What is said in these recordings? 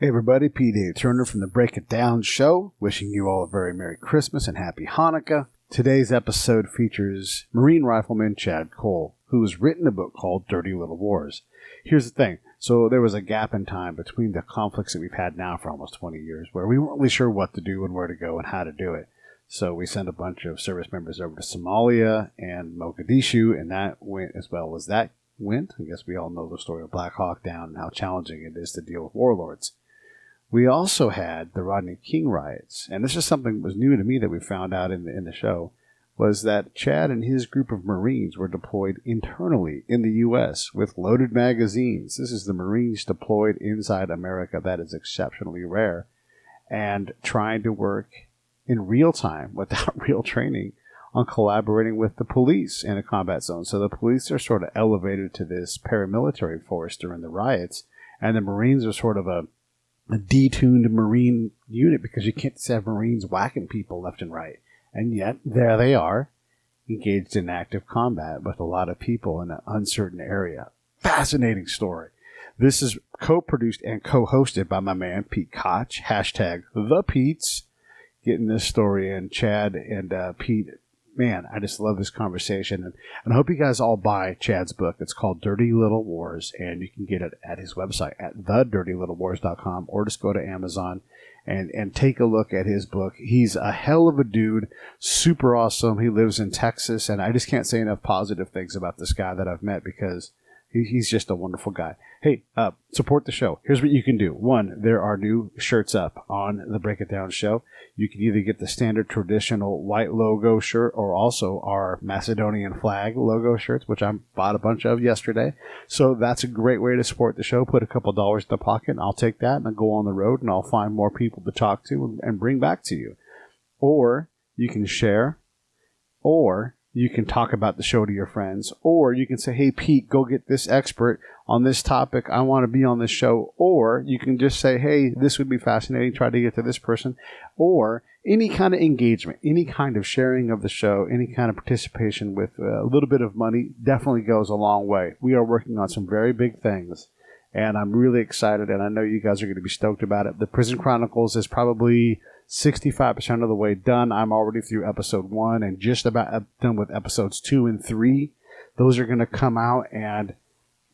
Hey everybody, P.D. Turner from the Break It Down show, wishing you all a very Merry Christmas and Happy Hanukkah. Today's episode features Marine Rifleman Chad Cole, who has written a book called Dirty Little Wars. Here's the thing. So there was a gap in time between the conflicts that we've had now for almost 20 years where we weren't really sure what to do and where to go and how to do it. So we sent a bunch of service members over to Somalia and Mogadishu, and that went as well as that went. I guess we all know the story of Black Hawk Down and how challenging it is to deal with warlords. We also had the Rodney King riots, and this is something that was new to me that we found out in the show, was that Chad and his group of Marines were deployed internally in the U.S. with loaded magazines. This is the Marines deployed inside America. That is exceptionally rare, and trying to work in real time without real training on collaborating with the police in a combat zone. So the police are sort of elevated to this paramilitary force during the riots, and the Marines are sort of a detuned Marine unit because you can't just have Marines whacking people left and right. And yet, there they are, engaged in active combat with a lot of people in an uncertain area. Fascinating story. This is co-produced and co-hosted by my man, Pete Koch, hashtag #ThePete's, getting this story in. Chad and Pete, man, I just love this conversation. And I hope you guys all buy Chad's book. It's called Dirty Little Wars, and you can get it at his website at thedirtylittlewars.com, or just go to Amazon and take a look at his book. He's a hell of a dude, super awesome. He lives in Texas, and I just can't say enough positive things about this guy that I've met because he's just a wonderful guy. Hey, support the show. Here's what you can do. One, there are new shirts up on the Break It Down show. You can either get the standard traditional white logo shirt or also our Macedonian flag logo shirts, which I bought a bunch of yesterday. So that's a great way to support the show. Put a couple dollars in the pocket, and I'll take that, and I'll go on the road, and I'll find more people to talk to and bring back to you. Or you can share, or you can talk about the show to your friends, or you can say, hey, Pete, go get this expert on this topic. I want to be on this show. Or you can just say, hey, this would be fascinating. Try to get to this person. Or any kind of engagement, any kind of sharing of the show, any kind of participation with a little bit of money definitely goes a long way. We are working on some very big things, and I'm really excited, and I know you guys are going to be stoked about it. The Prison Chronicles is probably 65% of the way done. I'm already through episode 1 and just about done with episodes 2 and 3. Those are going to come out, and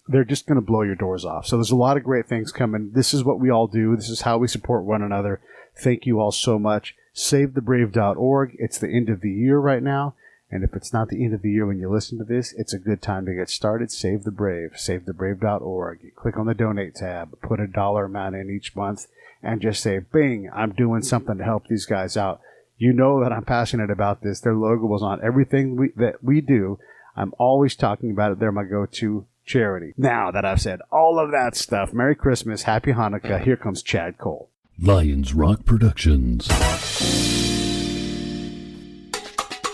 they're just going to blow your doors off. So there's a lot of great things coming. This is what we all do. This is how we support one another. Thank you all so much. SaveTheBrave.org. It's the end of the year right now. And if it's not the end of the year when you listen to this, it's a good time to get started. Save the Brave. SaveTheBrave.org. You click on the donate tab, put a dollar amount in each month, and just say, bing, I'm doing something to help these guys out. You know that I'm passionate about this. Their logo was on everything that we do. I'm always talking about it. They're my go-to charity. Now that I've said all of that stuff, Merry Christmas, Happy Hanukkah. Here comes Chad Cole. Lions Rock Productions.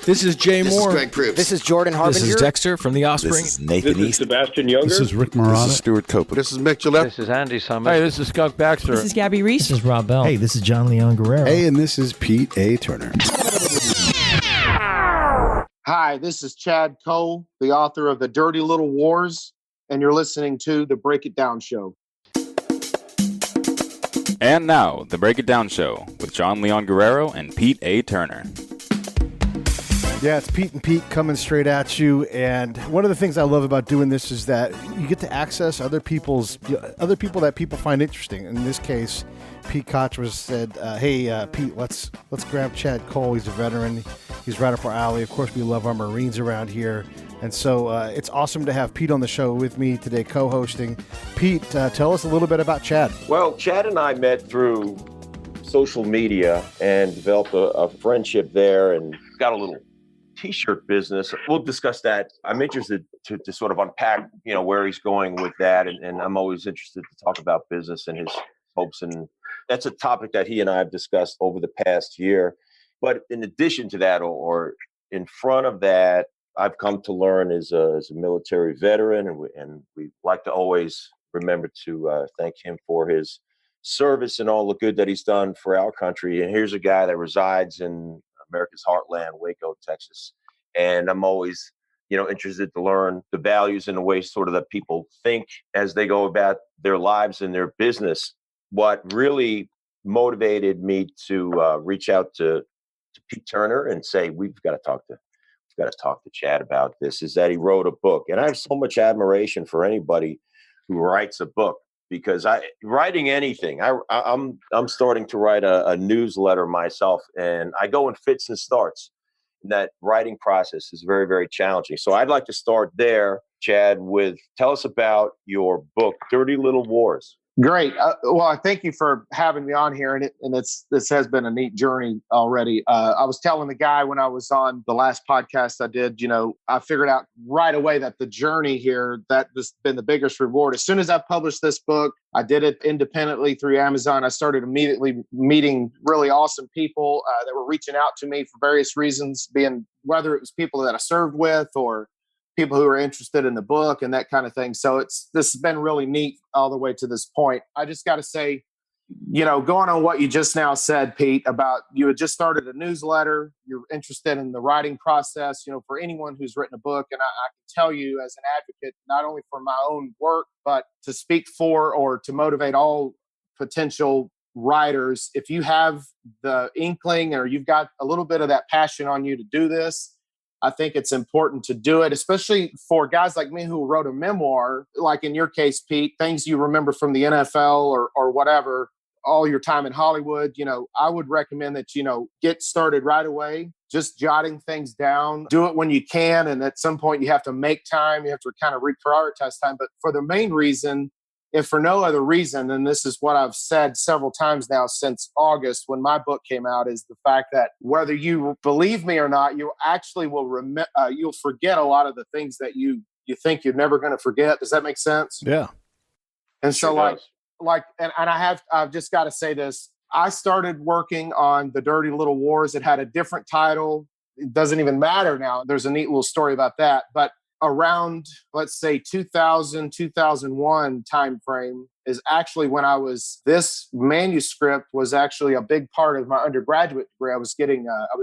This is Jay This Moore. is Greg Proops. This is Jordan Harbinger. This is Dexter from The Offspring. This is Nathan This is East. Sebastian Younger. This is Rick Marotta. This is Stuart Copeland. This is Mick Gillette. This is Andy Summers. Hey, this is Skunk Baxter. This is Gabby Reese. This is Rob Bell. Hey, this is John Leon Guerrero. Hey, and this is Pete A. Turner. Hi, this is Chad Cole, the author of The Dirty Little Wars, and you're listening to The Break It Down Show. And now, The Break It Down Show with John Leon Guerrero and Pete A. Turner. Yeah, it's Pete and Pete coming straight at you. And one of the things I love about doing this is that you get to access other people that people find interesting. In this case, Pete Koch said, "Hey, Pete, let's grab Chad Cole. He's a veteran. He's right up our alley. Of course, we love our Marines around here." And so it's awesome to have Pete on the show with me today, co-hosting. Pete, tell us a little bit about Chad. Well, Chad and I met through social media and developed a friendship there and got a little T-shirt business. We'll discuss that. I'm interested to sort of unpack, where he's going with that. And I'm always interested to talk about business and his hopes. And that's a topic that he and I have discussed over the past year. But in addition to that, or in front of that, I've come to learn as a military veteran, and we like to always remember to thank him for his service and all the good that he's done for our country. And here's a guy that resides in America's heartland, Waco, Texas. And I'm always, interested to learn the values and the ways sort of that people think as they go about their lives and their business. what really motivated me to reach out to Pete Turner and say, we've got to talk to Chad about this, is that he wrote a book. And I have so much admiration for anybody who writes a book, because writing anything, I'm starting to write a newsletter myself, and I go in fits and starts. And that writing process is very, very challenging. So I'd like to start there, Chad, tell us about your book, Dirty Little Wars. Great. Well, I thank you for having me on here, and this has been a neat journey already. I was telling the guy when I was on the last podcast I did, I figured out right away that the journey here, that has been the biggest reward. As soon as I published this book, I did it independently through Amazon. I started immediately meeting really awesome people that were reaching out to me for various reasons, being whether it was people that I served with or people who are interested in the book and that kind of thing. So this has been really neat all the way to this point. I just got to say, going on what you just now said, Pete, about you had just started a newsletter, you're interested in the writing process, for anyone who's written a book. And I can tell you as an advocate, not only for my own work, but to speak for or to motivate all potential writers, if you have the inkling or you've got a little bit of that passion on you to do this, I think it's important to do it, especially for guys like me who wrote a memoir, like in your case, Pete, things you remember from the NFL or whatever, all your time in Hollywood. I would recommend that, get started right away, just jotting things down, do it when you can. And at some point you have to make time, you have to kind of reprioritize time. But for the main reason, if for no other reason, and this is what I've said several times now since August when my book came out, is the fact that whether you believe me or not, you actually will you'll forget a lot of the things that you think you're never going to forget. Does that make sense? Yeah. And so Sure does. I've just got to say this. I started working on the Dirty Little Wars. It had a different title. It doesn't even matter now. There's a neat little story about that. But around, let's say 2000, 2001 timeframe is actually when this manuscript was actually a big part of my undergraduate degree. I was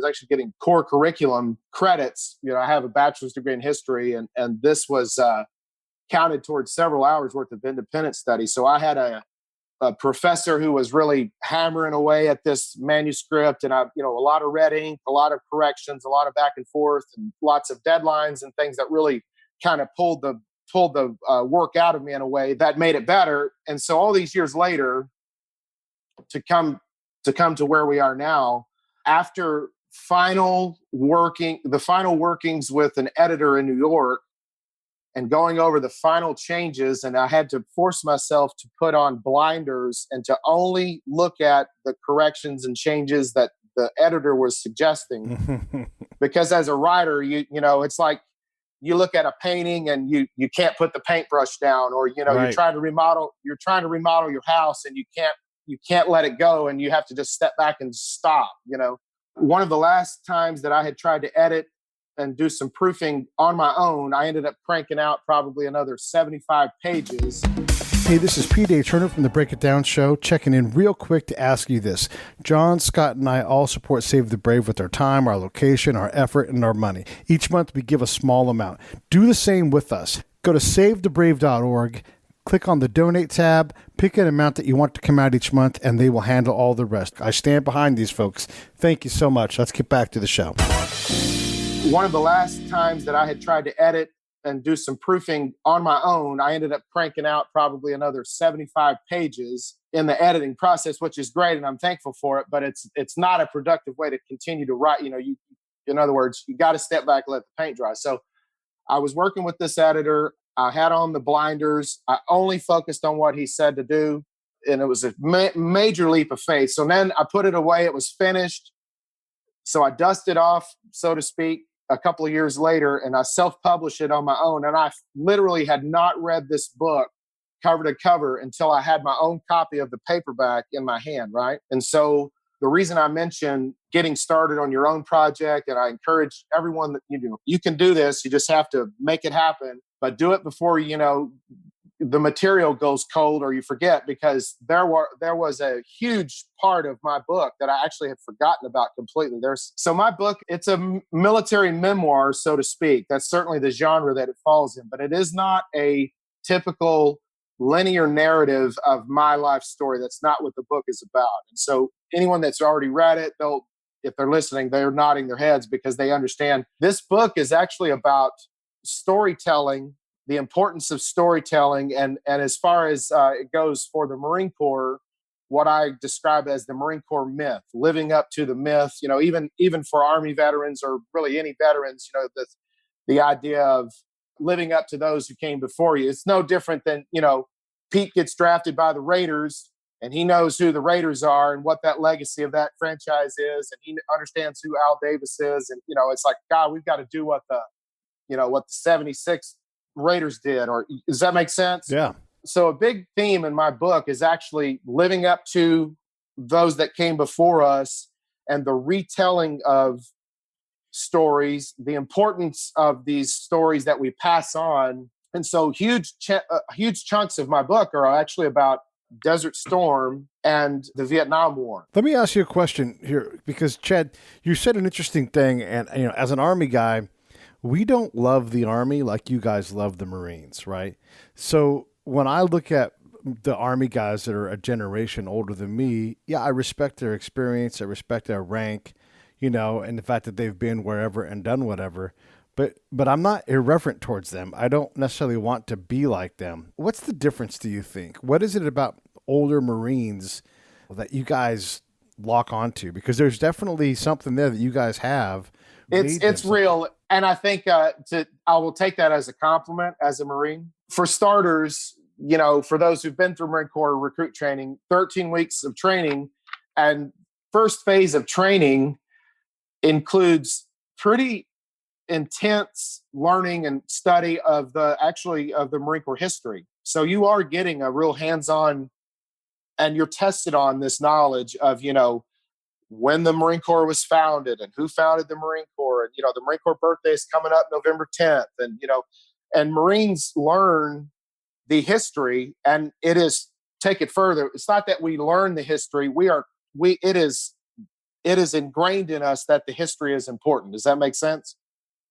actually getting core curriculum credits. I have a bachelor's degree in history, and this was counted towards several hours worth of independent study. So I had a professor who was really hammering away at this manuscript, and a lot of red ink, a lot of corrections, a lot of back and forth, and lots of deadlines and things that really kind of pulled the work out of me in a way that made it better. And so all these years later, to come to where we are now, after the final workings with an editor in New York, and going over the final changes, and I had to force myself to put on blinders and to only look at the corrections and changes that the editor was suggesting. Because as a writer, it's like you look at a painting and you can't put the paintbrush down, or Right. you're trying to remodel your house and you can't let it go, and you have to just step back and stop. One of the last times that I had tried to edit and do some proofing on my own, I ended up cranking out probably another 75 pages. Hey, this is Pete A. Turner from the Break It Down Show, checking in real quick to ask you this. John, Scott, and I all support Save the Brave with our time, our location, our effort, and our money. Each month we give a small amount. Do the same with us. Go to savethebrave.org, click on the Donate tab, pick an amount that you want to come out each month, and they will handle all the rest. I stand behind these folks. Thank you so much. Let's get back to the show. One of the last times that I had tried to edit and do some proofing on my own, I ended up cranking out probably another 75 pages in the editing process, which is great, and I'm thankful for it, but it's not a productive way to continue to write. In other words, you got to step back and let the paint dry. So I was working with this editor. I had on the blinders. I only focused on what he said to do, and it was a major leap of faith. So then I put it away. It was finished. So I dusted off, so to speak, a couple of years later, and I self-published it on my own. And I literally had not read this book cover to cover until I had my own copy of the paperback in my hand, right? And so the reason I mentioned getting started on your own project, and I encourage everyone that you can do this, you just have to make it happen, but do it before the material goes cold or you forget, because there was a huge part of my book that I actually had forgotten about completely. So my book, it's a military memoir, so to speak. That's certainly the genre that it falls in, but it is not a typical linear narrative of my life story. That's not what the book is about. And so anyone that's already read it, if they're listening, they're nodding their heads because they understand this book is actually about storytelling, the importance of storytelling. And as far as it goes for the Marine Corps, what I describe as the Marine Corps myth, living up to the myth, even for Army veterans or really any veterans, the idea of living up to those who came before you. It's no different than, Pete gets drafted by the Raiders and he knows who the Raiders are and what that legacy of that franchise is. And he understands who Al Davis is. And, it's like, God, we've got to do what the 76 Raiders did. Or does that make sense? Yeah. So a big theme in my book is actually living up to those that came before us and the retelling of stories, the importance of these stories that we pass on. And so huge chunks of my book are actually about Desert Storm and the Vietnam War. Let me ask you a question here, because Chad, you said an interesting thing. And, as an Army guy, we don't love the Army like you guys love the Marines, right? So when I look at the Army guys that are a generation older than me, yeah, I respect their experience. I respect their rank, and the fact that they've been wherever and done whatever. But I'm not irreverent towards them. I don't necessarily want to be like them. What's the difference, do you think? What is it about older Marines that you guys lock onto? Because there's definitely something there that you guys have. It's real. And I think I will take that as a compliment as a Marine. For starters, for those who've been through Marine Corps recruit training, 13 weeks of training, and first phase of training includes pretty intense learning and study of the Marine Corps history. So you are getting a real hands-on, and you're tested on this knowledge of, when the Marine Corps was founded and who founded the Marine Corps. And, the Marine Corps birthday is coming up November 10th. And, and Marines learn the history, and it is, take it further. It's not that we learn the history. It is ingrained in us that the history is important. Does that make sense?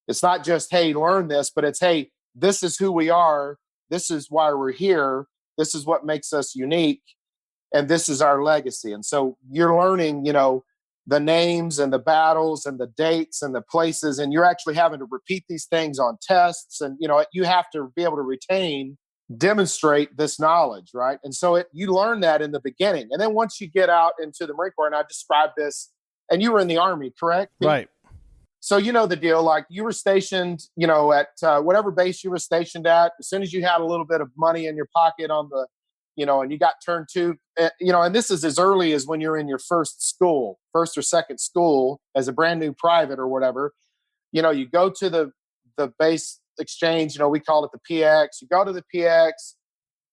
It's not just, hey, learn this, but it's, hey, this is who we are. This is why we're here. This is what makes us unique. And this is our legacy. And so you're learning, the names and the battles and the dates and the places, and you're actually having to repeat these things on tests. And, you have to be able to demonstrate this knowledge, right? And so you learn that in the beginning. And then once you get out into the Marine Corps, and I described this, and you were in the Army, correct? Right. So you know the deal, like you were stationed, at whatever base you were stationed at. As soon as you had a little bit of money in your pocket on the, and you got turned to, and this is as early as when you're in your first or second school as a brand new private or whatever, you go to the base exchange, we call it the PX. You go to the PX,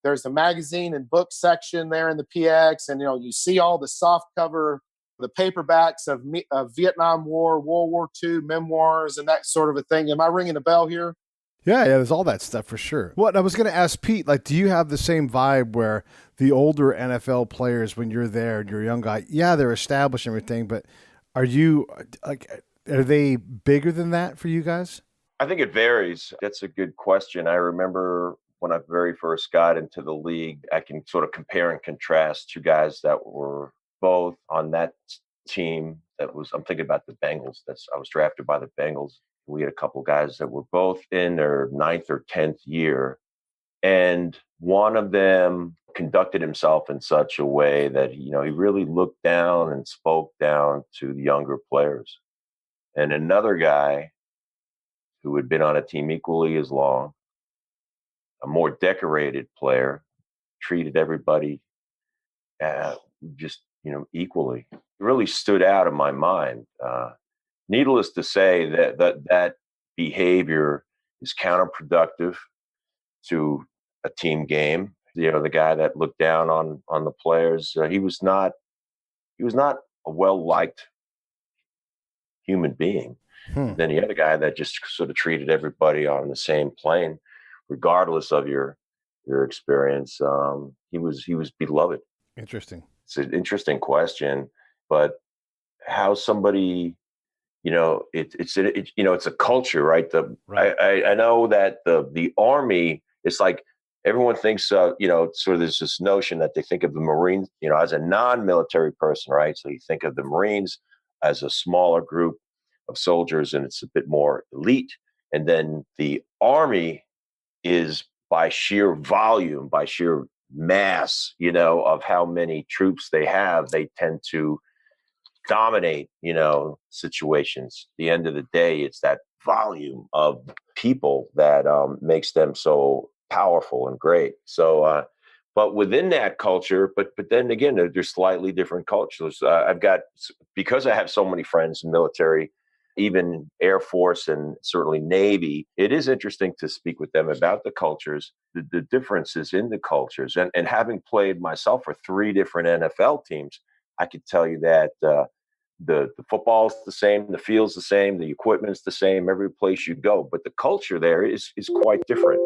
there's the magazine and book section there in the PX. And, you see all the soft cover, the paperbacks of Vietnam War, World War II, memoirs, and that sort of a thing. Am I ringing a bell here? Yeah, there's all that stuff for sure. What I was going to ask Pete, do you have the same vibe where the older NFL players, when you're there and you're a young guy, yeah, they're established and everything, but are they bigger than that for you guys? I think it varies. That's a good question. I remember when I very first got into the league, I can sort of compare and contrast two guys that were both on that team. I'm thinking about the Bengals. I was drafted by the Bengals. We had a couple guys that were both in their 9th or 10th year. And one of them conducted himself in such a way that, he really looked down and spoke down to the younger players. And another guy who had been on a team equally as long, a more decorated player, treated everybody just, equally. It really stood out in my mind. Needless to say that behavior is counterproductive to a team game. The guy that looked down on the players, he was not a well-liked human being. Then the other guy that just sort of treated everybody on the same plane, regardless of your experience, he was beloved. Interesting. It's an interesting question, but how somebody, it's a culture, right? I know that the Army, it's like everyone thinks, sort of there's this notion that they think of the Marines, as a non-military person, right? So you think of the Marines as a smaller group of soldiers, and it's a bit more elite. And then the Army is by sheer volume, by sheer mass, of how many troops they have, they tend to dominate, situations. At the end of the day, it's that volume of people that makes them so powerful and great. So, but within that culture, but then again, there's slightly different cultures. Because I have so many friends in military, even Air Force and certainly Navy, it is interesting to speak with them about the cultures, the differences in the cultures. And having played myself for 3 different NFL teams, I could tell you that the football's the same, the field's the same, the equipment's the same, every place you go. But the culture there is quite different.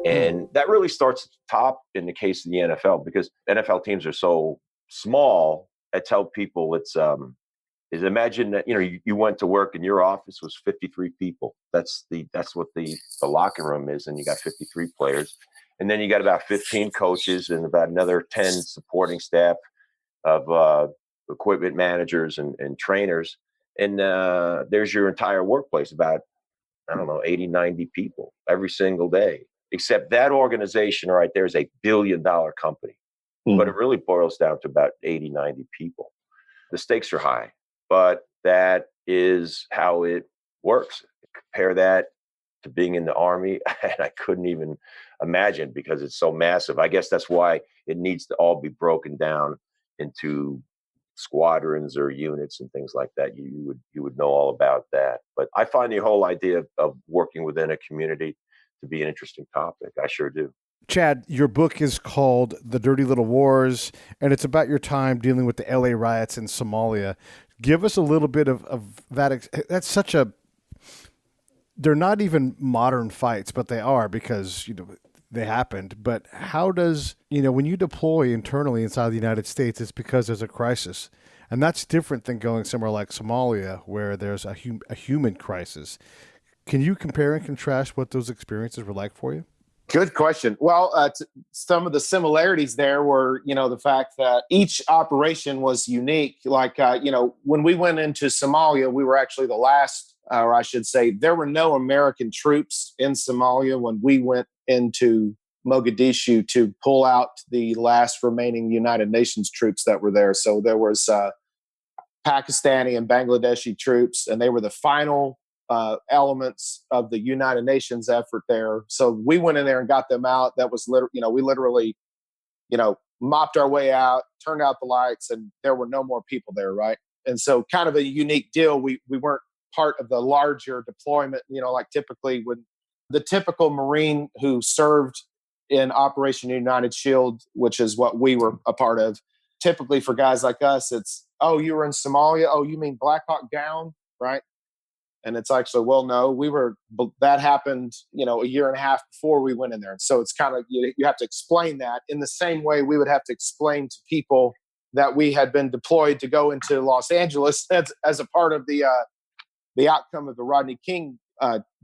And that really starts at the top in the case of the NFL, because NFL teams are so small. I tell people is imagine that you went to work and your office was 53 people. That's what the locker room is, and you got 53 players, and then you got about 15 coaches and about another 10 supporting staff of equipment managers and trainers, and there's your entire workplace, about, I don't know, 80, 90 people every single day. Except that organization right there is a billion-dollar company, but it really boils down to about 80, 90 people. The stakes are high, but that is how it works. Compare that to being in the Army, and I couldn't even imagine, because it's so massive. I guess that's why it needs to all be broken down into squadrons or units and things like that. You would know all about that. But I find the whole idea of working within a community to be an interesting topic. I sure do. Chad, your book is called The Dirty Little Wars, and it's about your time dealing with the L.A. riots in Somalia. Give us a little bit of that. That's such a... They're not even modern fights, but they are, because, they happened. But how does, when you deploy internally inside the United States, it's because there's a crisis. And that's different than going somewhere like Somalia, where there's a human crisis. Can you compare and contrast what those experiences were like for you? Good question. Well, some of the similarities there were, the fact that each operation was unique. Like, when we went into Somalia, we were actually the last, or I should say, there were no American troops in Somalia when we went into Mogadishu to pull out the last remaining United Nations troops that were there. So there was Pakistani and Bangladeshi troops, and they were the final elements of the United Nations effort there. So we went in there and got them out. That was we literally, mopped our way out, turned out the lights, and there were no more people there, right? And so kind of a unique deal. We weren't part of the larger deployment, like typically when the typical Marine who served in Operation United Shield, which is what we were a part of, typically for guys like us, it's, oh, you were in Somalia? Oh, you mean Black Hawk Down, right? And it's actually, well, no, that happened, a year and a half before we went in there. And so it's kind of, you have to explain that in the same way we would have to explain to people that we had been deployed to go into Los Angeles as a part of the outcome of the Rodney King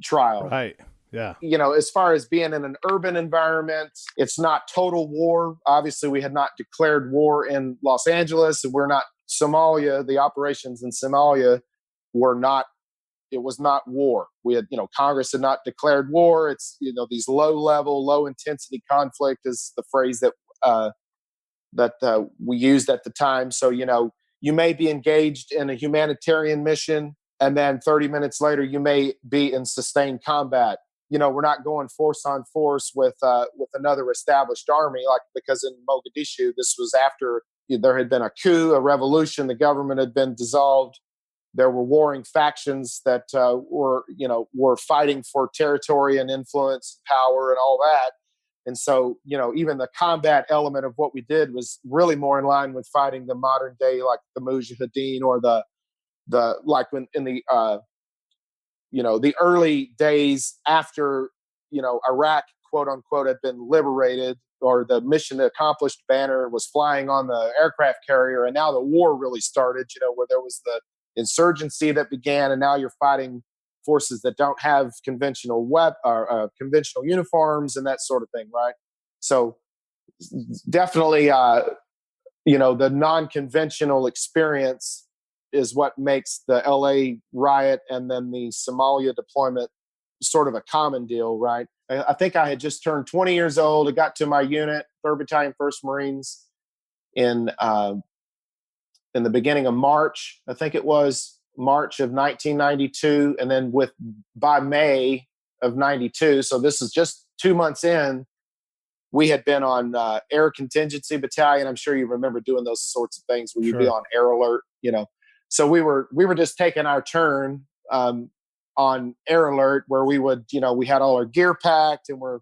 trial. Right. Yeah. As far as being in an urban environment, it's not total war. Obviously, we had not declared war in Los Angeles, and we're not Somalia. The operations in Somalia were not, it was not war. We had, Congress had not declared war. It's, these low intensity conflict is the phrase that we used at the time. So, you may be engaged in a humanitarian mission, and then 30 minutes later, you may be in sustained combat. We're not going force on force with another established army, because in Mogadishu, this was after there had been a coup, a revolution, the government had been dissolved. There were warring factions that were fighting for territory and influence, and power, and all that. And so, even the combat element of what we did was really more in line with fighting the modern day, like the Mujahideen, or the like when in the the early days after Iraq, quote unquote, had been liberated, or the mission accomplished banner was flying on the aircraft carrier, and now the war really started. Where there was the insurgency that began, and now you're fighting forces that don't have conventional conventional uniforms and that sort of thing, right? So definitely, the non-conventional experience is what makes the LA riot and then the Somalia deployment sort of a common deal, right? I think I had just turned 20 years old. I got to my unit, 3rd Battalion, 1st Marines, in the beginning of March. I think it was March of 1992, and then by May of 92. So this is just 2 months in. We had been on Air Contingency Battalion. I'm sure you remember doing those sorts of things where you'd be on air alert, So we were just taking our turn on air alert, where we would, we had all our gear packed, and we're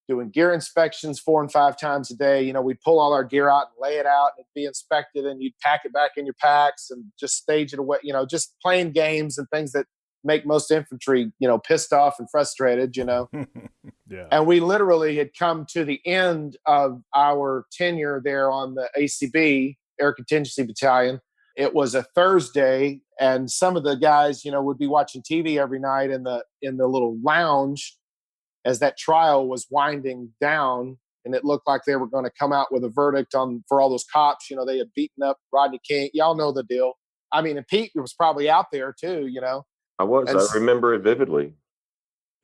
doing gear inspections 4 and 5 times a day. We'd pull all our gear out and lay it out, and it'd be inspected, and you'd pack it back in your packs and just stage it away, just playing games and things that make most infantry, pissed off and frustrated, Yeah. And we literally had come to the end of our tenure there on the ACB, Air Contingency Battalion. It was a Thursday, and some of the guys, would be watching TV every night in the little lounge as that trial was winding down, and it looked like they were going to come out with a verdict for all those cops. They had beaten up Rodney King. Y'all know the deal. I mean, and Pete was probably out there too, I remember it vividly.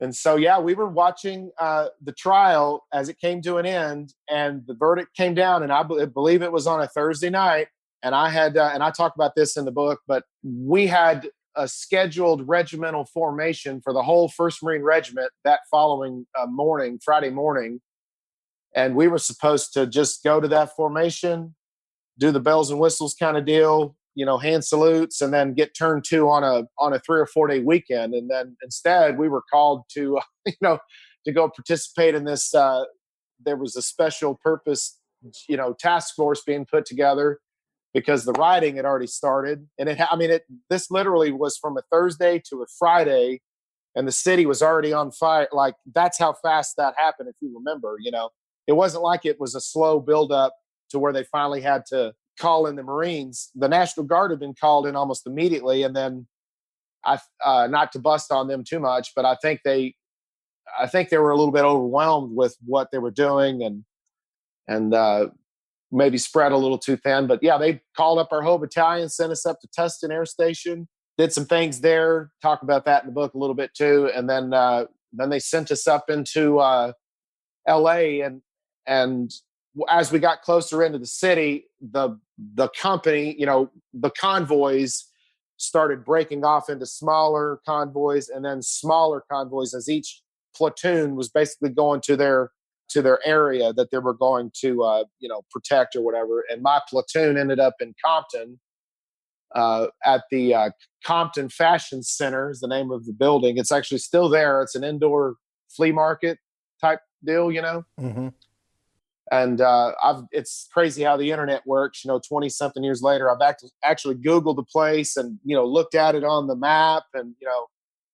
And so, we were watching the trial as it came to an end, and the verdict came down, and I believe it was on a Thursday night. And I had, and I talk about this in the book, but we had a scheduled regimental formation for the whole 1st Marine Regiment that following morning, Friday morning. And we were supposed to just go to that formation, do the bells and whistles kind of deal, hand salutes, and then get turned to on a 3 or 4 day weekend. And then instead we were called to, to go participate in this. There was a special purpose, task force being put together because the rioting had already started. And this literally was from a Thursday to a Friday, and the city was already on fire. Like, that's how fast that happened. If you remember, it wasn't like it was a slow buildup to where they finally had to call in the Marines. The National Guard had been called in almost immediately. And then not to bust on them too much, but I think they were a little bit overwhelmed with what they were doing and maybe spread a little too thin. But they called up our whole battalion, sent us up to Tustin Air Station, did some things there, talk about that in the book a little bit too. And then they sent us up into LA, and as we got closer into the city, the company, the convoys started breaking off into smaller convoys and then smaller convoys, as each platoon was basically going to their area that they were going to protect or whatever. And my platoon ended up in Compton, at the Compton Fashion Center is the name of the building. It's actually still there. It's an indoor flea market type deal, Mm-hmm. And it's crazy how the internet works. 20 something years later, I've actually Googled the place and looked at it on the map. And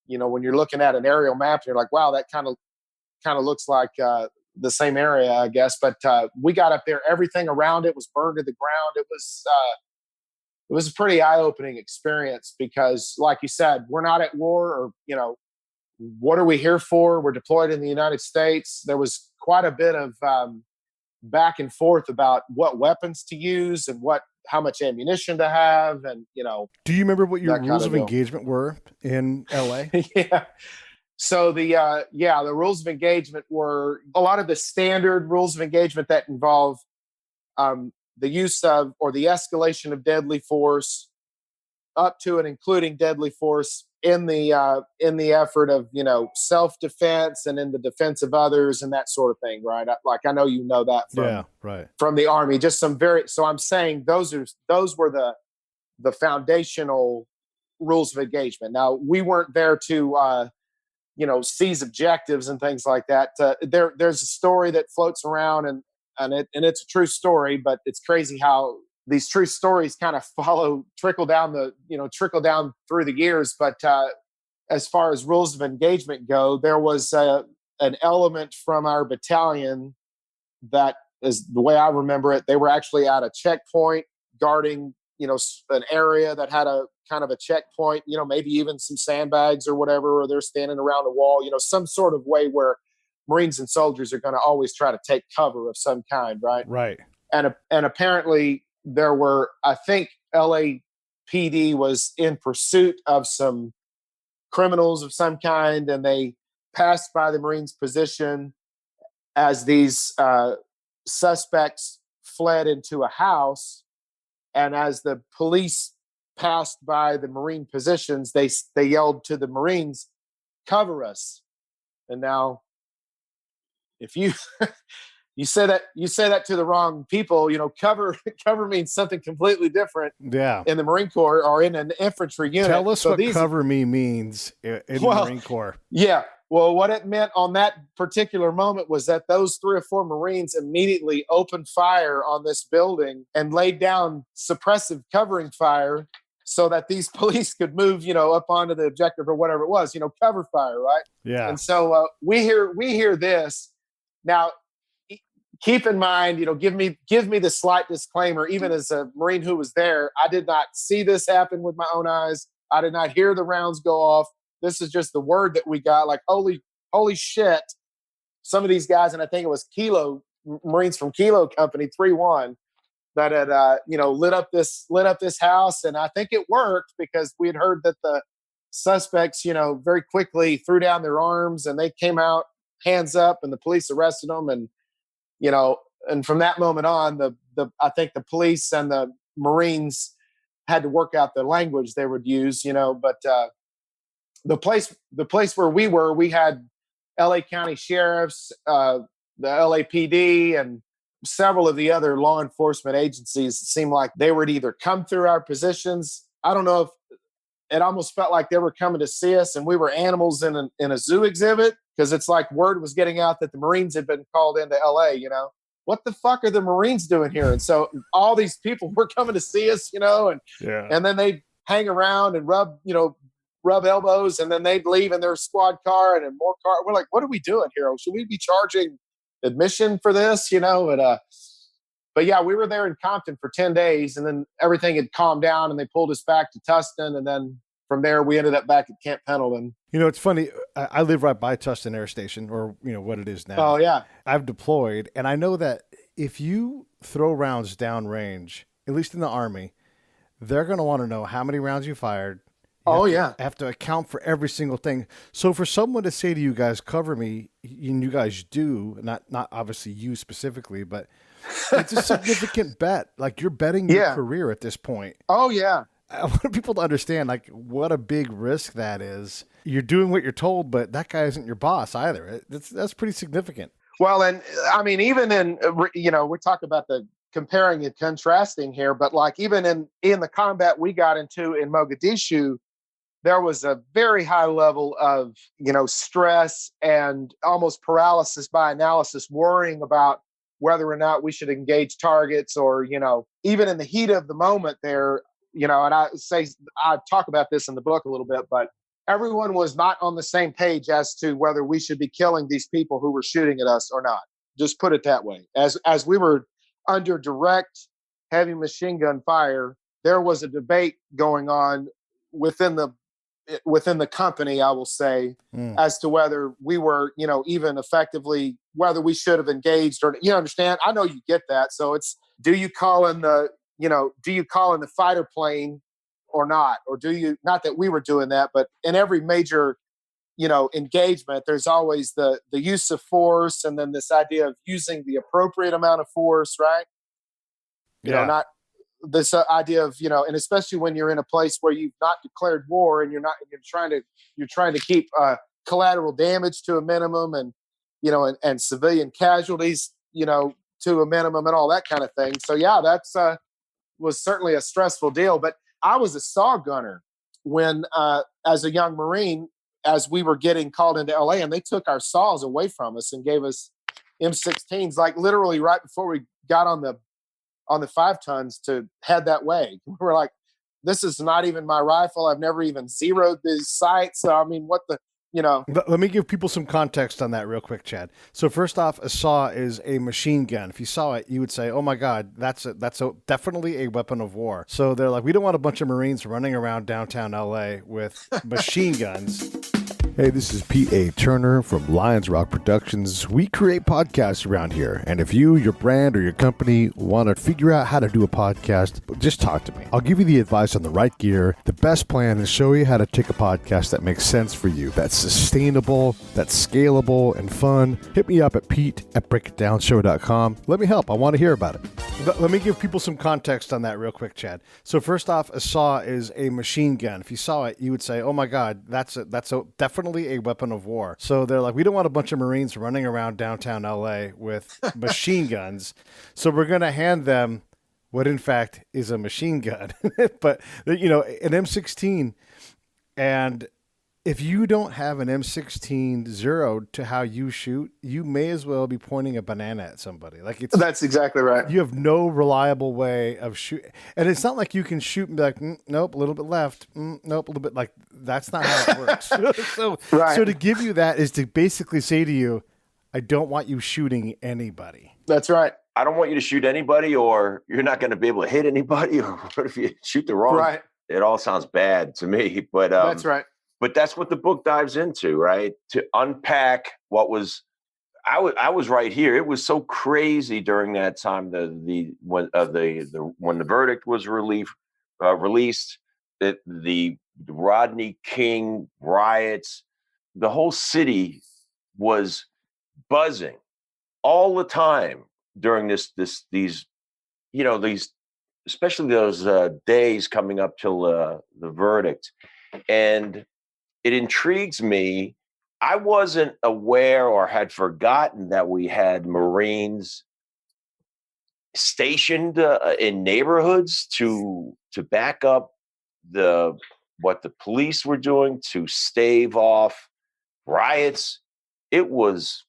when you're looking at an aerial map, you're like, wow, that kind of looks like the same area, I guess. But we got up there, everything around it was burned to the ground. It was a pretty eye-opening experience because, like you said, we're not at war, or what are we here for? We're deployed in the United States. There was quite a bit of back and forth about what weapons to use and how much ammunition to have, and Do you remember what your that rules kind of of deal. engagement were in LA? Yeah. So the rules of engagement were a lot of the standard rules of engagement that involve the use of or the escalation of deadly force, up to and including deadly force in the effort of self-defense and in the defense of others and that sort of thing, right? I know that from the Army. Just some so I'm saying those were the foundational rules of engagement. Now, we weren't there to seize objectives and things like that. There's a story that floats around, and it's a true story, but it's crazy how these true stories kind of trickle down through the years. But as far as rules of engagement go, there was an element from our battalion that is the way I remember it. They were actually at a checkpoint guarding, an area that had a kind of a checkpoint, maybe even some sandbags or whatever, or they're standing around a wall, some sort of way where Marines and soldiers are going to always try to take cover of some kind, right? Right. And apparently there were, I think LAPD was in pursuit of some criminals of some kind, and they passed by the Marines' position as these suspects fled into a house. And as the police passed by the Marine positions, they yelled to the Marines, "Cover us!" And now, if you you say that to the wrong people, cover means something completely different. Yeah. In the Marine Corps or in an infantry unit. Tell us what cover me means in the Marine Corps. Yeah. Well, what it meant on that particular moment was that those 3 or 4 Marines immediately opened fire on this building and laid down suppressive covering fire so that these police could move, up onto the objective or whatever it was, cover fire, right? Yeah. And so we hear this. Now, keep in mind, give me the slight disclaimer, even as a Marine who was there, I did not see this happen with my own eyes. I did not hear the rounds go off. This is just the word that we got, like, holy shit. Some of these guys, and I think it was Kilo, Marines from Kilo Company 3-1, that had, lit up this house. And I think it worked because we had heard that the suspects, very quickly threw down their arms and they came out hands up and the police arrested them. And, and from that moment on, I think the police and the Marines had to work out the language they would use, but the place where we were, we had LA County sheriffs, the LAPD, and several of the other law enforcement agencies. It seemed like they would either come through our positions. I don't know if it almost felt like they were coming to see us and we were animals in a zoo exhibit, because it's like word was getting out that the Marines had been called into LA, what the fuck are the Marines doing here? And so all these people were coming to see us, and then they'd hang around and rub elbows, and then they'd leave in their squad car and in more car. We're like, what are we doing here? Should we be charging admission for this? But yeah, we were there in Compton for 10 days, and then everything had calmed down and they pulled us back to Tustin. And then from there, we ended up back at Camp Pendleton. It's funny. I live right by Tustin Air Station, or, what it is now. Oh, yeah. I've deployed, and I know that if you throw rounds downrange, at least in the Army, they're going to want to know how many rounds you fired. Have to account for every single thing. So for someone to say to you guys, cover me, and you guys do, not obviously you specifically, but it's a significant bet. Like, you're betting your career at this point. Oh, yeah. I want people to understand, like, what a big risk that is. You're doing what you're told, but that guy isn't your boss either. That's pretty significant. Well, and I mean, even in, we talk about the comparing and contrasting here, but like even in the combat we got into in Mogadishu, there was a very high level of, stress and almost paralysis by analysis, worrying about whether or not we should engage targets or, even in the heat of the moment there, and I talk about this in the book a little bit, but everyone was not on the same page as to whether we should be killing these people who were shooting at us or not. Just put it that way. As we were under direct heavy machine gun fire, there was a debate going on within the company, I will say, as to whether we were, even effectively, whether we should have engaged or, understand? I know you get that. So it's, do you call in the fighter plane or not? Or do you, not that we were doing that, but in every major, engagement, there's always the use of force, and then this idea of using the appropriate amount of force, right? Not this idea of, and especially when you're in a place where you've not declared war and you're trying to keep collateral damage to a minimum, and, and civilian casualties, to a minimum, and all that kind of thing. So yeah, that's was certainly a stressful deal. But I was a saw gunner when, as a young Marine, as we were getting called into LA, and they took our saws away from us and gave us M16s, like literally right before we got on the 5 tons to head that way. We're like, this is not even my rifle. I've never even zeroed these sights. So, I mean, what the, Let me give people some context on that real quick, Chad. So first off, a saw is a machine gun. If you saw it, you would say, oh my God, that's definitely a weapon of war. So they're like, we don't want a bunch of Marines running around downtown LA with machine guns. Hey, this is Pete A. Turner from Lions Rock Productions. We create podcasts around here. And if you, your brand, or your company want to figure out how to do a podcast, just talk to me. I'll give you the advice on the right gear, the best plan, and show you how to take a podcast that makes sense for you, that's sustainable, that's scalable, and fun. Hit me up at pete@breakitdownshow.com. Let me help. I want to hear about it. Let me give people some context on that real quick, Chad. So first off, a saw is a machine gun. If you saw it, you would say, oh my God, that's definitely a weapon of war. So they're like, we don't want a bunch of Marines running around downtown L.A. with machine guns. So we're going to hand them what in fact is a machine gun. But, you know, an M16. And if you don't have an M16 zeroed to how you shoot, you may as well be pointing a banana at somebody. That's exactly right. You have no reliable way of shooting. And it's not like you can shoot and be like, nope, a little bit left. Nope, a little bit. Like, that's not how it works. So to give you that is to basically say to you, I don't want you shooting anybody. That's right. I don't want you to shoot anybody, or you're not going to be able to hit anybody, or what if you shoot the wrong? Right. It all sounds bad to me, but that's right. But that's what the book dives into, right? To unpack what was. I was right here. It was so crazy during that time. When the verdict was released, the Rodney King riots, the whole city was buzzing all the time during these especially those days coming up till the verdict. And it intrigues me. I wasn't aware or had forgotten that we had Marines stationed in neighborhoods to back up what the police were doing to stave off riots. It was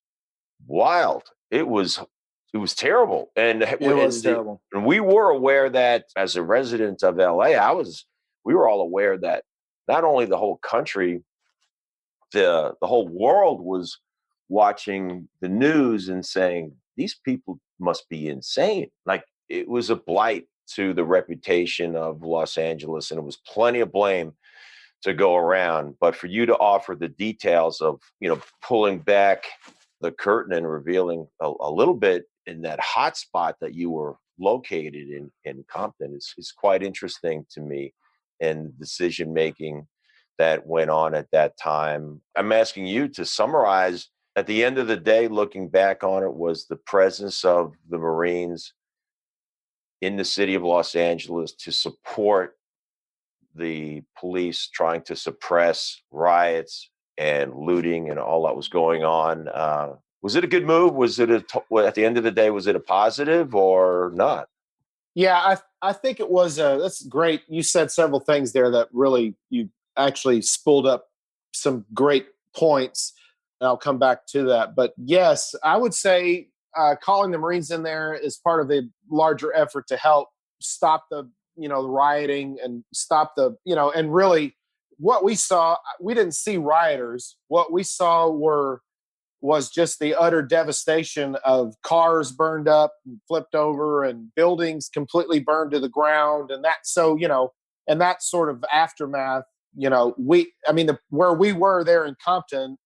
wild. It was terrible. And it was terrible. And we were aware that as a resident of LA, we were all aware that not only the whole country, the whole world was watching the news and saying, these people must be insane. Like, it was a blight to the reputation of Los Angeles, and it was plenty of blame to go around. But for you to offer the details of, pulling back the curtain and revealing a little bit in that hot spot that you were located in Compton is quite interesting to me, and decision-making that went on at that time. I'm asking you to summarize, at the end of the day, looking back on it, was the presence of the Marines in the city of Los Angeles to support the police trying to suppress riots and looting and all that was going on. Was it a good move? Was it at the end of the day, was it a positive or not? Yeah, I think it was. That's great. You said several things there that really, you actually spooled up some great points. And I'll come back to that. But yes, I would say calling the Marines in there is part of the larger effort to help stop the rioting and stop and really what we saw, we didn't see rioters. What we saw was just the utter devastation of cars burned up and flipped over and buildings completely burned to the ground. And and that sort of aftermath, where we were there in Compton,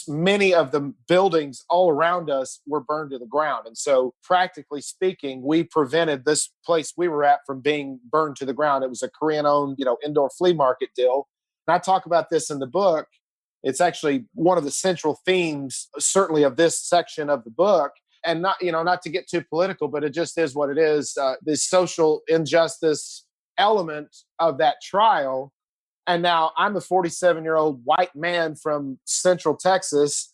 many of the buildings all around us were burned to the ground. And so practically speaking, we prevented this place we were at from being burned to the ground. It was a Korean-owned, indoor flea market deal. And I talk about this in the book. It's actually one of the central themes, certainly, of this section of the book. And not to get too political, but it just is what it is. The social injustice element of that trial. And now I'm a 47-year-old white man from Central Texas,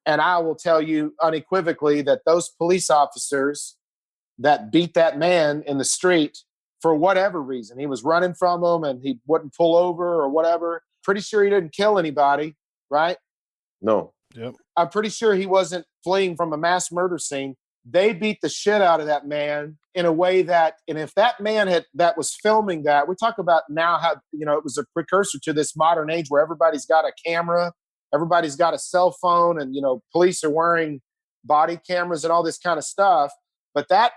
and I will tell you unequivocally that those police officers that beat that man in the street, for whatever reason, he was running from them and he wouldn't pull over or whatever. Pretty sure he didn't kill anybody, right? No. Yep. I'm pretty sure he wasn't fleeing from a mass murder scene. They beat the shit out of that man in a way that, and if that man that was filming that, we talk about now how, it was a precursor to this modern age where everybody's got a camera, everybody's got a cell phone, and, police are wearing body cameras and all this kind of stuff. But that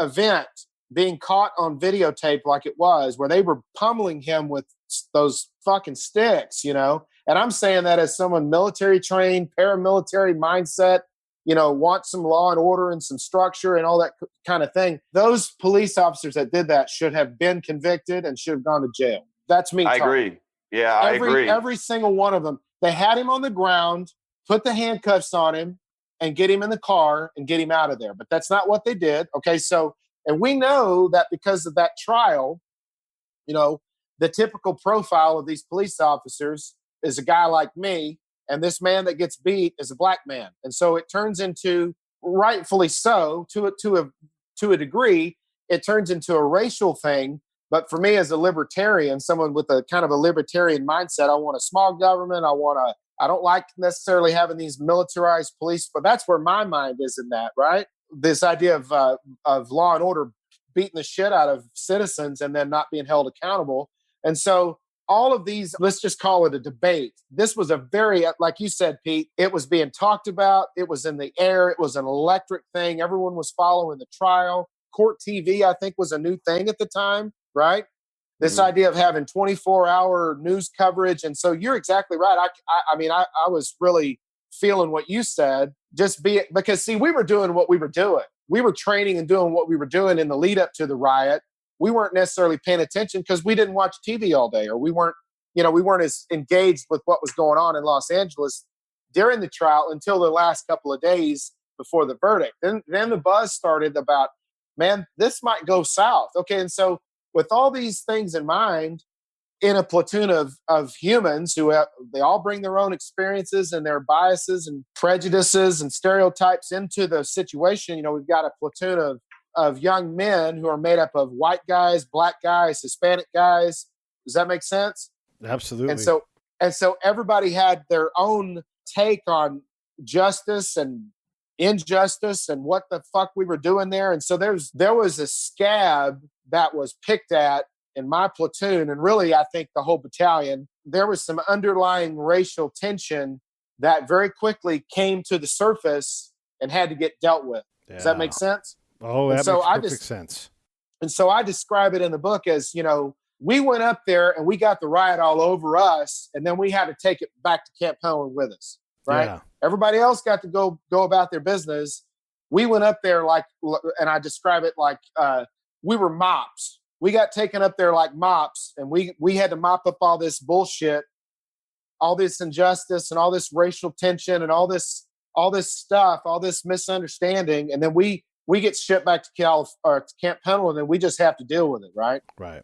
event being caught on videotape like it was, where they were pummeling him with those fucking sticks, you know? And I'm saying that as someone military trained, paramilitary mindset, you know, want some law and order and some structure and all that kind of thing. Those police officers that did that should have been convicted and should have gone to jail. That's me. I talking. agree. Yeah, I agree. Every single one of them. They had him on the ground, put the handcuffs on him, and get him in the car and get him out of there. But that's not what they did. Okay, so, and we know that because of that trial, you know, the typical profile of these police officers is a guy like me, and this man that gets beat is a black man. And so it turns into, rightfully so, to a degree, it turns into a racial thing. But for me as a libertarian, someone with a kind of a libertarian mindset, I want a small government. I don't like necessarily having these militarized police, but that's where my mind is in that, right? This idea of law and order beating the shit out of citizens and then not being held accountable. And so all of these, let's just call it a debate. This was a very, like you said, Pete, it was being talked about. It was in the air. It was an electric thing. Everyone was following the trial. Court TV, I think, was a new thing at the time, right? This idea of having 24-hour news coverage. And so you're exactly right. I mean, I was really feeling what you said, because, see, we were doing what we were doing. We were training and doing what we were doing in the lead up to the riot. We weren't necessarily paying attention because we didn't watch TV all day, or we weren't as engaged with what was going on in Los Angeles during the trial until the last couple of days before the verdict. Then the buzz started about, man, this might go south. Okay, and so with all these things in mind, in a platoon of humans they all bring their own experiences and their biases and prejudices and stereotypes into the situation. You know, we've got a platoon of young men who are made up of white guys, black guys, Hispanic guys. Does that make sense? Absolutely. And so everybody had their own take on justice and injustice and what the fuck we were doing there. And so there was a scab that was picked at in my platoon, and really I think the whole battalion. There was some underlying racial tension that very quickly came to the surface and had to get dealt with. Yeah. Does that make sense? Oh, that makes perfect sense. And so I describe it in the book as, you know, we went up there and we got the riot all over us, and then we had to take it back to Camp Pendleton with us, right? Yeah. Everybody else got to go about their business. We went up there and I describe it like we were mops. We got taken up there like mops, and we had to mop up all this bullshit, all this injustice and all this racial tension and all this stuff, all this misunderstanding. And then we get shipped back to Camp Pendleton, and we just have to deal with it, right? Right.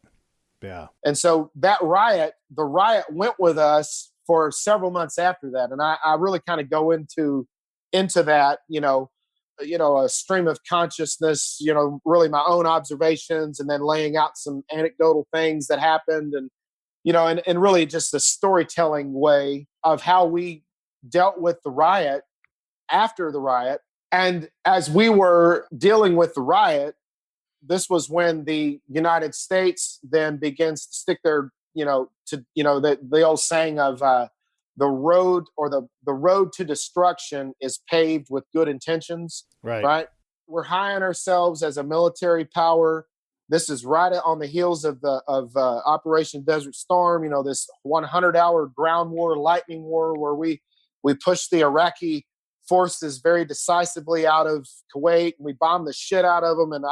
Yeah. And so the riot went with us for several months after that. And I really kind of go into that, you know, a stream of consciousness, you know, really my own observations, and then laying out some anecdotal things that happened, and, you know, and really just a storytelling way of how we dealt with the riot after the riot. And as we were dealing with the riot, this was when the United States then begins to stick their, the old saying of the road to destruction is paved with good intentions. Right. We're high on ourselves as a military power. This is right on the heels of Operation Desert Storm. You know, this 100-hour ground war, lightning war, where we pushed the Iraqi forces very decisively out of Kuwait, and we bombed the shit out of them. And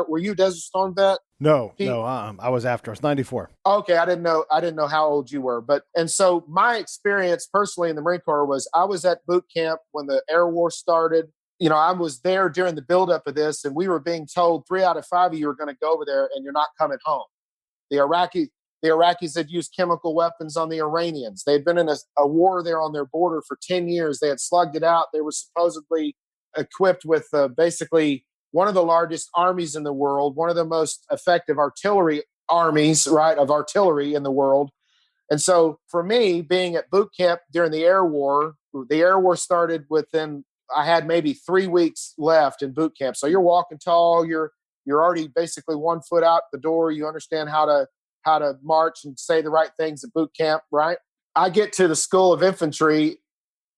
were you a Desert Storm vet? No, I was after. I was 94. Okay, I didn't know how old you were, and so my experience personally in the Marine Corps was I was at boot camp when the air war started. You know, I was there during the buildup of this, and we were being told 3 out of 5 of you are going to go over there, and you're not coming home. The Iraqis had used chemical weapons on the Iranians. They had been in a war there on their border for 10 years. They had slugged it out. They were supposedly equipped with basically one of the largest armies in the world, one of the most effective artillery armies, right, of artillery in the world. And so for me, being at boot camp during the air war started within, I had maybe 3 weeks left in boot camp. So you're walking tall, you're already basically 1 foot out the door. You understand how to march and say the right things at boot camp, right? I get to the School of Infantry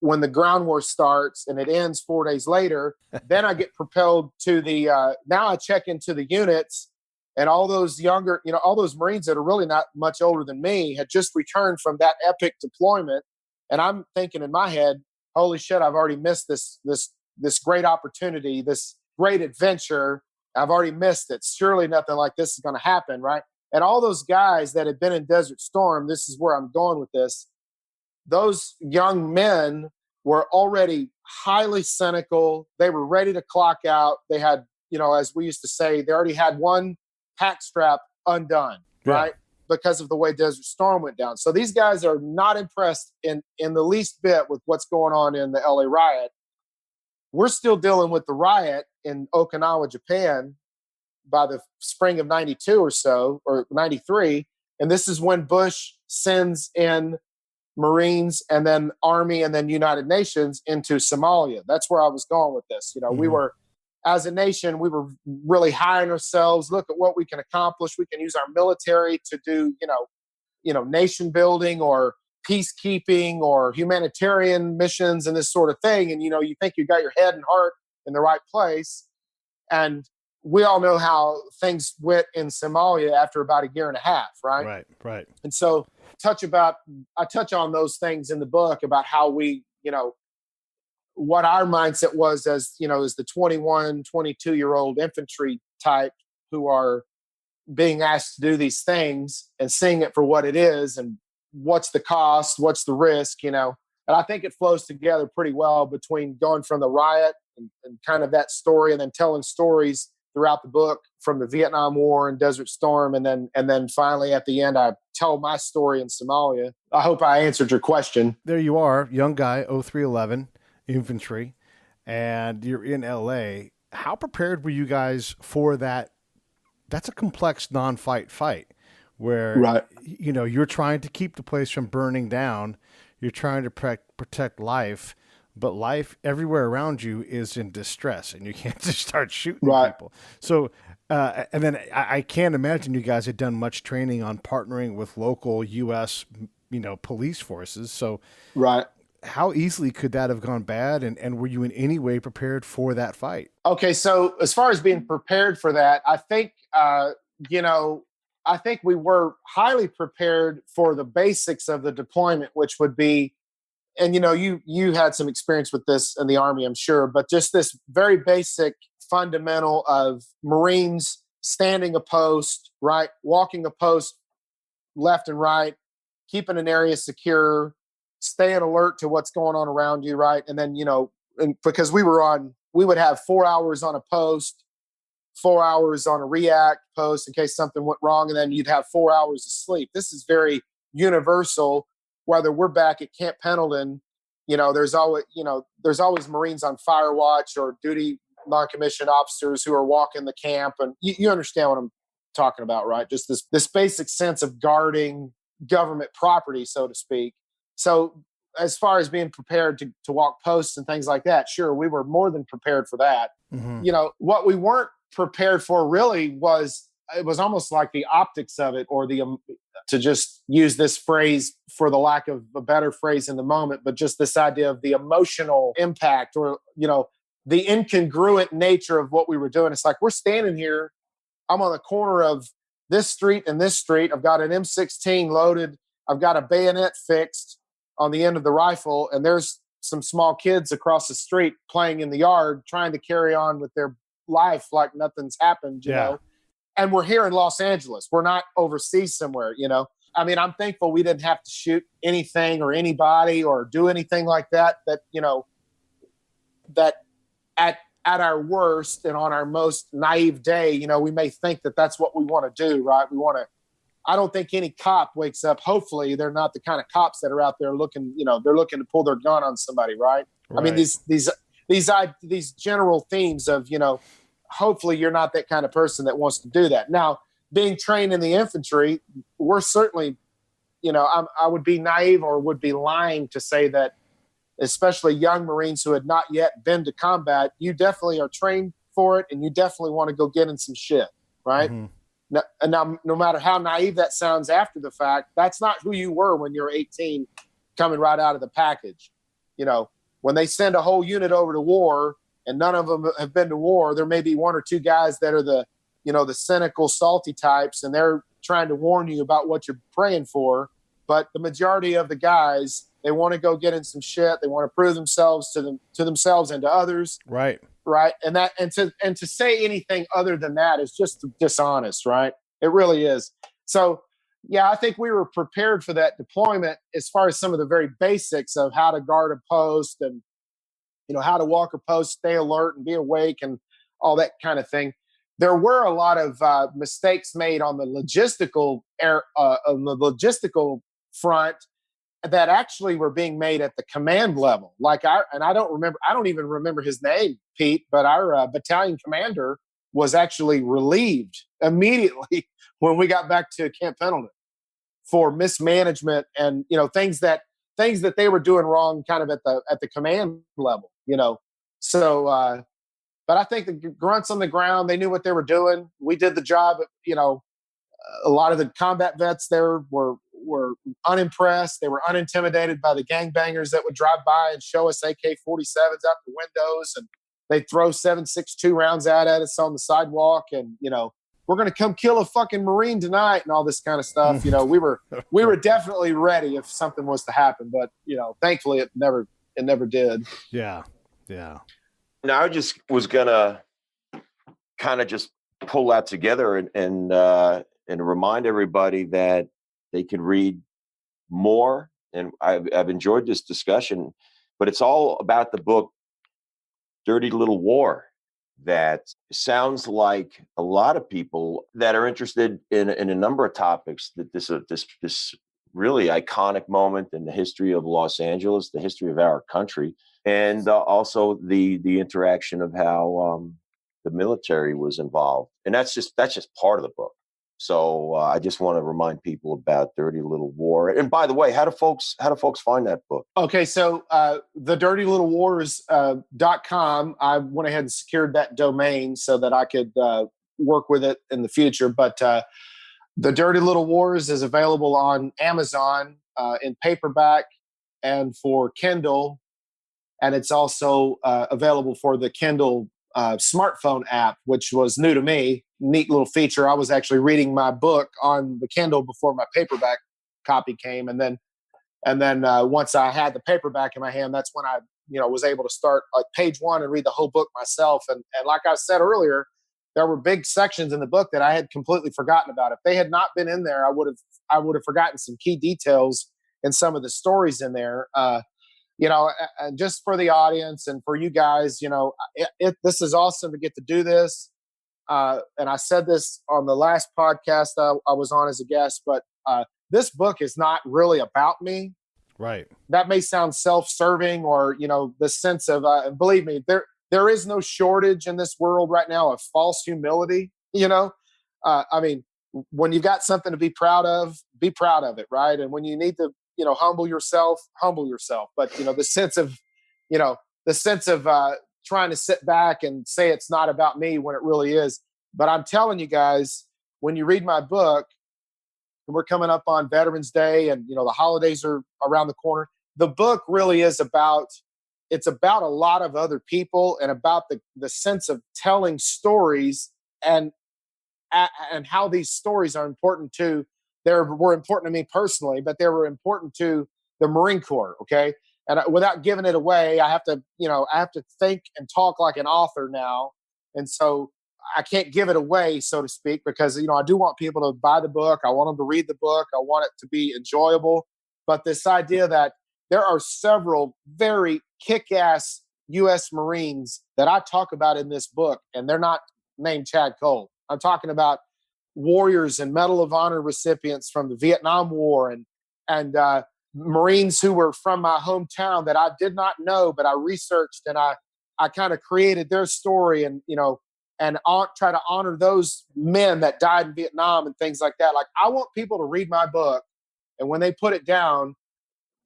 when the ground war starts and it ends 4 days later, then I get propelled to the, now I check into the units, and all those younger, all those Marines that are really not much older than me had just returned from that epic deployment. And I'm thinking in my head, holy shit, I've already missed this great opportunity, this great adventure. I've already missed it. Surely nothing like this is going to happen, right? And all those guys that had been in Desert Storm, this is where I'm going with this. Those young men were already highly cynical. They were ready to clock out. They had, as we used to say, they already had one pack strap undone, right? Because of the way Desert Storm went down. So these guys are not impressed in the least bit with what's going on in the LA riot. We're still dealing with the riot in Okinawa, Japan by the spring of 92 or so, or 93. And this is when Bush sends in Marines and then Army and then United Nations into Somalia. That's where I was going with this. We were, as a nation, we were really high on ourselves. Look at what we can accomplish. We can use our military to do, nation building or peacekeeping or humanitarian missions and this sort of thing. And, you think you got your head and heart in the right place. And we all know how things went in Somalia after about a year and a half, right? Right. And so I touch on those things in the book about how we, what our mindset was as the 21, 22-year-old infantry type who are being asked to do these things and seeing it for what it is and what's the cost, what's the risk, And I think it flows together pretty well between going from the riot and kind of that story and then telling stories throughout the book from the Vietnam War and Desert Storm. And then finally at the end, I tell my story in Somalia. I hope I answered your question. There you are, young guy, 0311, infantry, and you're in LA. How prepared were you guys for that? That's a complex non-fight fight where, you're trying to keep the place from burning down. You're trying to protect life. But life everywhere around you is in distress, and you can't just start shooting people. So, and then I can't imagine you guys had done much training on partnering with local U.S., police forces. So, how easily could that have gone bad? And were you in any way prepared for that fight? Okay, so as far as being prepared for that, I think, I think we were highly prepared for the basics of the deployment, which would be, and you had some experience with this in the Army, I'm sure, but just this very basic fundamental of Marines standing a post, right, walking a post left and right, keeping an area secure, staying alert to what's going on around you, right, and then and because we would have 4 hours on a post, 4 hours on a react post in case something went wrong, and then you'd have 4 hours of sleep. This is very universal. Whether we're back at Camp Pendleton, there's always Marines on fire watch or duty non-commissioned officers who are walking the camp. And you understand what I'm talking about, right? Just this basic sense of guarding government property, so to speak. So as far as being prepared to walk posts and things like that, sure, we were more than prepared for that. Mm-hmm. What we weren't prepared for really was, it was almost like the optics of it, or to just use this phrase for the lack of a better phrase in the moment, but just this idea of the emotional impact or, the incongruent nature of what we were doing. It's like, we're standing here, I'm on the corner of this street and this street. I've got an M16 loaded. I've got a bayonet fixed on the end of the rifle. And there's some small kids across the street playing in the yard, trying to carry on with their life like nothing's happened, you know? And we're here in Los Angeles. We're not overseas somewhere, I mean, I'm thankful we didn't have to shoot anything or anybody or do anything like that, that at our worst and on our most naive day, we may think that that's what we want to do, right? I don't think any cop wakes up. Hopefully they're not the kind of cops that are out there looking, they're looking to pull their gun on somebody, right? I mean, these general themes of, hopefully you're not that kind of person that wants to do that. Now, being trained in the infantry, we're certainly, I would be naive or would be lying to say that, especially young Marines who had not yet been to combat, you definitely are trained for it and you definitely want to go get in some shit, right? Mm-hmm. Now, no matter how naive that sounds after the fact, that's not who you were when you're 18 coming right out of the package. When they send a whole unit over to war and none of them have been to war, there may be one or two guys that are the cynical, salty types, and they're trying to warn you about what you're praying for. But the majority of the guys, they want to go get in some shit. They want to prove themselves to themselves and to others. Right. Right. And to say anything other than that is just dishonest. Right. It really is. So, yeah, I think we were prepared for that deployment as far as some of the very basics of how to guard a post and, how to walk a post, stay alert and be awake and all that kind of thing. There were a lot of mistakes made on the logistical front that actually were being made at the command level. I don't even remember his name, Pete, but our battalion commander was actually relieved immediately when we got back to Camp Pendleton for mismanagement and, things that they were doing wrong kind of at the command level, So, but I think the grunts on the ground, they knew what they were doing. We did the job. A lot of the combat vets there were unimpressed. They were unintimidated by the gangbangers that would drive by and show us AK-47s out the windows, and they'd throw 7.62 rounds out at us on the sidewalk, and we're going to come kill a fucking Marine tonight and all this kind of stuff. We were definitely ready if something was to happen, but thankfully it never did. Yeah. Yeah. Now I just was gonna kind of just pull that together and remind everybody that they can read more. And I've enjoyed this discussion, but it's all about the book Dirty Little War. That sounds like a lot of people that are interested in a number of topics. That this really iconic moment in the history of Los Angeles, the history of our country, and also the interaction of how the military was involved, and that's just part of the book. So I just want to remind people about Dirty Little War. And by the way, how do folks find that book? Okay, so the dirtylittlewars.com, I went ahead and secured that domain so that I could work with it in the future. But the Dirty Little Wars is available on Amazon in paperback and for Kindle, and it's also available for the Kindle smartphone app, which was new to me. Neat little feature. I was actually reading my book on the Kindle before my paperback copy came, and then once I had the paperback in my hand, that's when I was able to start like page one and read the whole book myself. And like I said earlier, there were big sections in the book that I had completely forgotten about. If they had not been in there, I would have forgotten some key details in some of the stories in there. Just for the audience and for you guys, this is awesome to get to do this. And I said this on the last podcast I was on as a guest, but this book is not really about me. Right. That may sound self-serving or, the sense of, and believe me, there is no shortage in this world right now of false humility. When you got something to be proud of it. Right. And when you need to, humble yourself. But, the sense of trying to sit back and say it's not about me when it really is. But I'm telling you guys, when you read my book, and we're coming up on Veterans Day and, the holidays are around the corner. The book really is about a lot of other people and about the sense of telling stories and how these stories are important to, were important to me personally, but they were important to the Marine Corps. Okay. And without giving it away, I have to think and talk like an author now. And so I can't give it away, so to speak, because, I do want people to buy the book. I want them to read the book. I want it to be enjoyable. But this idea that there are several very kick-ass U.S. Marines that I talk about in this book, and they're not named Chad Cole. I'm talking about warriors and Medal of Honor recipients from the Vietnam War and Marines who were from my hometown that I did not know, but I researched and I kind of created their story and try to honor those men that died in Vietnam and things like that. Like, I want people to read my book, and when they put it down,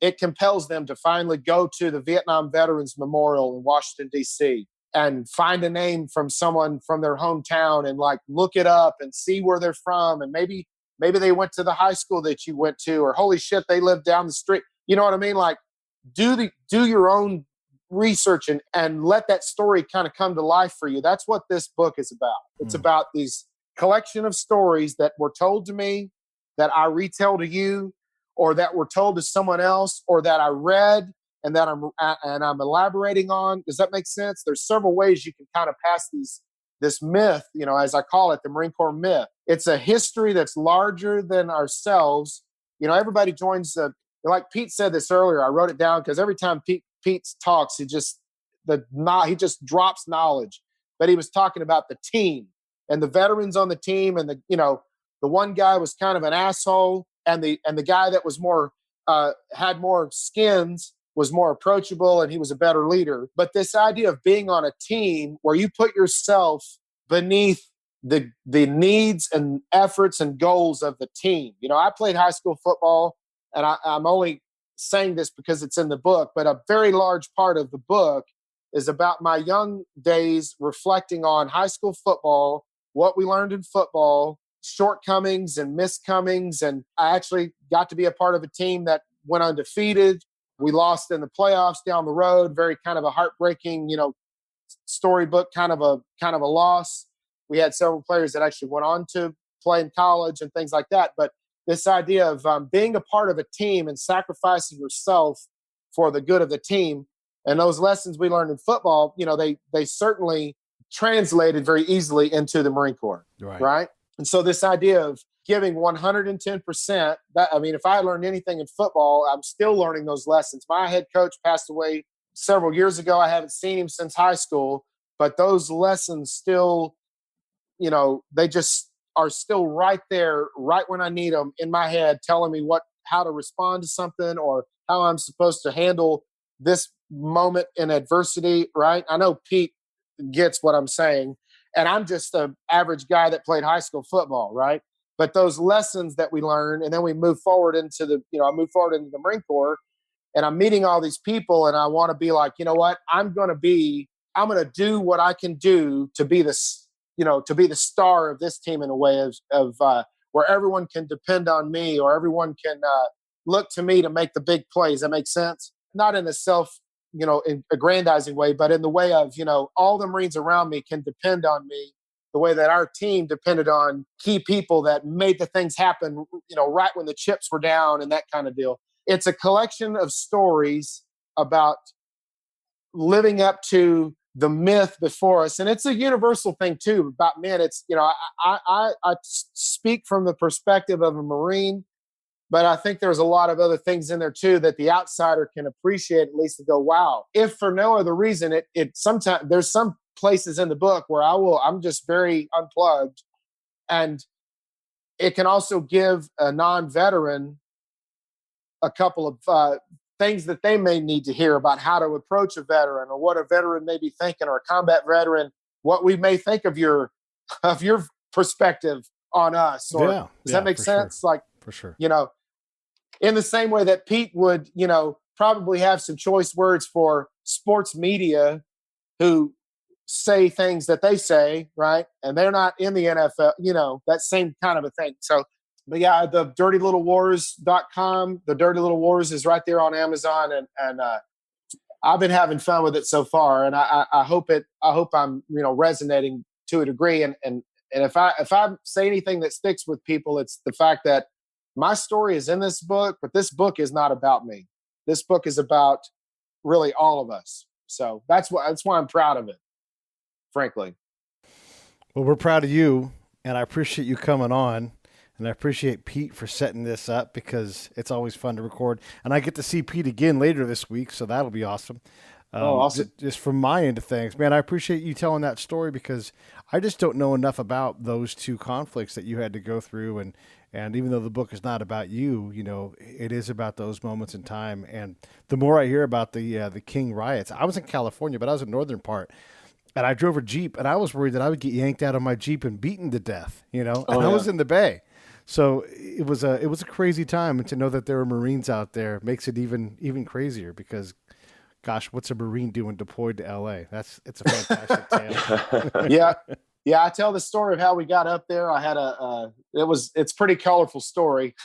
it compels them to finally go to the Vietnam Veterans Memorial in Washington, D.C. and find a name from someone from their hometown and like look it up and see where they're from. And maybe they went to the high school that you went to, or holy shit, they live down the street. You know what I mean? Like, do your own research and let that story kind of come to life for you. That's what this book is about. It's about these collection of stories that were told to me, that I retell to you, or that were told to someone else, or that I read and that I'm elaborating on. Does that make sense? There's several ways you can kind of pass this myth, as I call it, the Marine Corps myth. It's a history that's larger than ourselves. Everybody joins like Pete said this earlier. I wrote it down because every time Pete talks, he just drops knowledge. But he was talking about the team and the veterans on the team, and the one guy was kind of an asshole, and the guy that was more had more skins was more approachable, and he was a better leader. But this idea of being on a team where you put yourself beneath the needs and efforts and goals of the team. I played high school football, and I'm only saying this because it's in the book, but a very large part of the book is about my young days reflecting on high school football, what we learned in football, shortcomings and miscomings. And I actually got to be a part of a team that went undefeated. We lost in the playoffs down the road. Very kind of a heartbreaking, storybook kind of a loss. We had several players that actually went on to play in college and things like that. But this idea of being a part of a team and sacrificing yourself for the good of the team, and those lessons we learned in football, they certainly translated very easily into the Marine Corps, right? And so this idea of giving 110%, if I learned anything in football, I'm still learning those lessons. My head coach passed away several years ago. I haven't seen him since high school, but those lessons still, they just are still right there, right when I need them in my head, telling me how to respond to something or how I'm supposed to handle this moment in adversity, right? I know Pete gets what I'm saying, and I'm just an average guy that played high school football, right? But those lessons that we learn, and then we move forward into I move forward into the Marine Corps, and I'm meeting all these people, and I want to be like, you know what? I'm going to do what I can do to be the star of this team in a way of where everyone can depend on me, or everyone can look to me to make the big plays. That makes sense? Not in a aggrandizing way, but in the way of, all the Marines around me can depend on me the way that our team depended on key people that made the things happen, right when the chips were down and that kind of deal. It's a collection of stories about living up to the myth before us. And it's a universal thing too about men. It's, I speak from the perspective of a Marine, but I think there's a lot of other things in there too that the outsider can appreciate, at least to go, wow. If for no other reason, it sometimes there's some places in the book where I'm just very unplugged, and it can also give a non-veteran a couple of things that they may need to hear about how to approach a veteran, or what a veteran may be thinking, or a combat veteran, what we may think of your perspective on us. Or does that make sense? Sure. Like, for sure. In the same way that Pete would, probably have some choice words for sports media who say things that they say, right? And they're not in the NFL, that same kind of a thing. So, but yeah, the dirtylittlewars.com, the Dirty Little Wars is right there on Amazon. And I've been having fun with it so far. And I hope I'm, resonating to a degree. And if I say anything that sticks with people, it's the fact that my story is in this book, but this book is not about me. This book is about really all of us. So that's why I'm proud of it, frankly. Well, we're proud of you, and I appreciate you coming on, and I appreciate Pete for setting this up, because it's always fun to record, and I get to see Pete again later this week, so that'll be awesome. Awesome. Just from my end of things, man, I appreciate you telling that story, because I just don't know enough about those two conflicts that you had to go through. And even though the book is not about you, it is about those moments in time. And the more I hear about the King riots, I was in California, but I was in the northern part, and I drove a Jeep, and I was worried that I would get yanked out of my Jeep and beaten to death, I was in the Bay. So it was a crazy time, and to know that there are Marines out there makes it even crazier, because gosh, what's a Marine doing deployed to L.A.? It's a fantastic tale. Yeah. I tell the story of how we got up there. I had it's a pretty colorful story.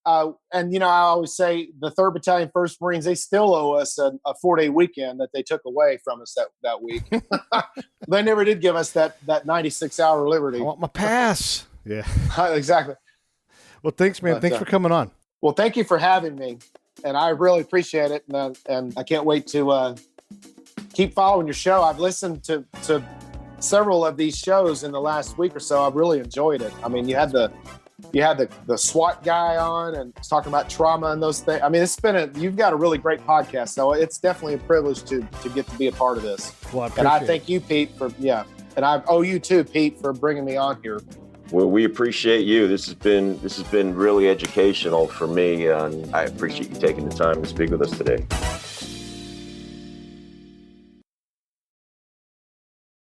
And, I always say the 3rd Battalion, 1st Marines, they still owe us a 4-day weekend that they took away from us that week. They never did give us that 96-hour liberty. I want my pass. Yeah. Exactly. Well, thanks, man. Thanks for coming on. Well, thank you for having me. And I really appreciate it. And I can't wait to keep following your show. I've listened to several of these shows in the last week or so. I've really enjoyed it. I mean, you had the SWAT guy on and talking about trauma and those things. I mean, you've got a really great podcast. So it's definitely a privilege to get to be a part of this. Well, and I thank you, Pete, and I owe you too, Pete, for bringing me on here. Well, we appreciate you. This has been really educational for me, and I appreciate you taking the time to speak with us today.